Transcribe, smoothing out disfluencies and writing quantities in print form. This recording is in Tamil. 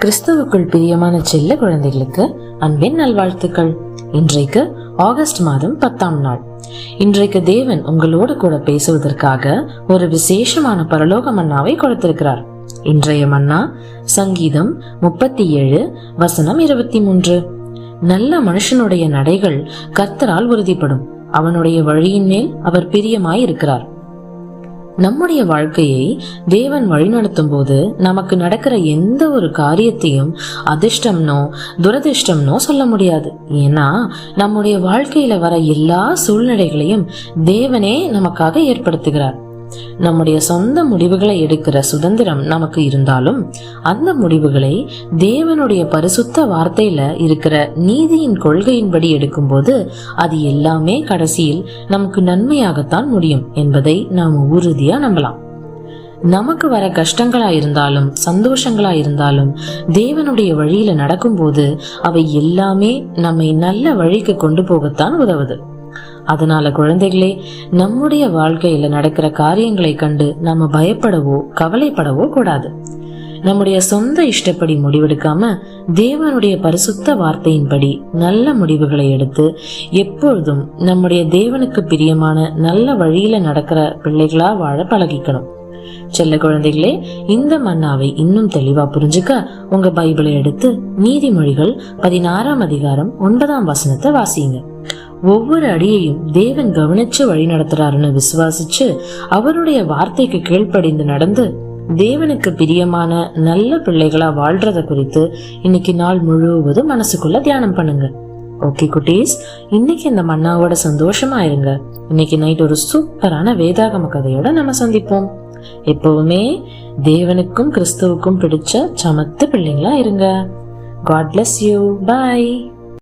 கிறிஸ்துவுக்குள் பிரியமான செல்ல குழந்தைகளுக்கு அன்பின் நல்வாழ்த்துக்கள். இன்றைக்கு ஆகஸ்ட் மாதம் 10ஆம் நாள். இன்றைக்கு தேவன் உங்களோடு கூட பேசுவதற்காக ஒரு விசேஷமான பரலோக மன்னாவை கொடுத்திருக்கிறார். இன்றைய மன்னா சங்கீதம் 37 வசனம் 23. நல்ல மனுஷனுடைய நடைகள் கர்த்தரால் உறுதிப்படும், அவனுடைய வழியின் மேல் அவர் பிரியமாய் இருக்கிறார். நம்முடைய வாழ்க்கையை தேவன் வழிநடத்தும் போது நமக்கு நடக்கிற எந்த ஒரு காரியத்தையும் அதிர்ஷ்டம்னோ துரதிர்ஷ்டம்னோ சொல்ல முடியாது. ஏன்னா நம்முடைய வாழ்க்கையில வர எல்லா சூழ்நிலைகளையும் தேவனே நமக்காக ஏற்படுத்துகிறார். நம்முடைய சொந்த முடிவுகளை எடுக்கிற சுதந்திரம் நமக்கு இருந்தாலும் அந்த முடிவுகளை தேவனுடைய பரிசுத்த வார்த்தையில இருக்கிற நீதியின் கொள்கையின்படி எடுக்கும்போது அது எல்லாமே கடைசியில் நமக்கு நன்மையாகத்தான் முடியும் என்பதை நாம் உறுதியா நம்பலாம். நமக்கு வர கஷ்டங்களா இருந்தாலும் சந்தோஷங்களா இருந்தாலும் தேவனுடைய வழியில நடக்கும்போது அவை எல்லாமே நம்மை நல்ல வழிக்கு கொண்டு போகத்தான் உதவுது. அதனால குழந்தைகளே, நம்முடைய வாழ்க்கையில நடக்கிற காரியங்களை கண்டு நம்ம பயப்படவோ கவலைப்படவோ கூடாது. நம்முடைய சொந்த இஷ்டப்படி முடிவெடுக்காம தேவனுடைய பரிசுத்த வார்த்தையின்படி நல்ல முடிவுகளை எடுத்து எப்பொழுதும் நம்முடைய தேவனுக்கு பிரியமான நல்ல வழியில நடக்கிற பிள்ளைகளா வாழ பழகிக்கணும். செல்ல குழந்தைகளே, இந்த மன்னாவை இன்னும் தெளிவா புரிஞ்சுக்க உங்க பைபிளை எடுத்து நீதிமொழிகள் 16ஆம் அதிகாரம் 9ஆம் வசனத்தை வாசிங்க. ஒவ்வொரு அடியையும் தேவன் கவனிச்சு வழி நடத்துறாருன்னு விசுவாசிச்சு அவருடைய வார்த்தைக்கு கீழ்ப்படிந்து நடந்து தேவனுக்கு பிரியமான நல்ல பிள்ளைகளா வாழ்றத குறித்து இன்னைக்கு நாள் முழுவதும் மனசுக்குள்ள தியானம் பண்ணுங்க. ஓகே குட்டீஸ், இன்னைக்கு இந்த மன்னாவோட சந்தோஷமா இருங்க. இன்னைக்கு நைட் ஒரு சூப்பரான வேதாகம கதையோட நம்ம சந்திப்போம். எப்பவுமே தேவனுக்கும் கிறிஸ்துவுக்கும் பிடிச்ச சமத்து பிள்ளைங்களா இருங்க. God bless you. Bye.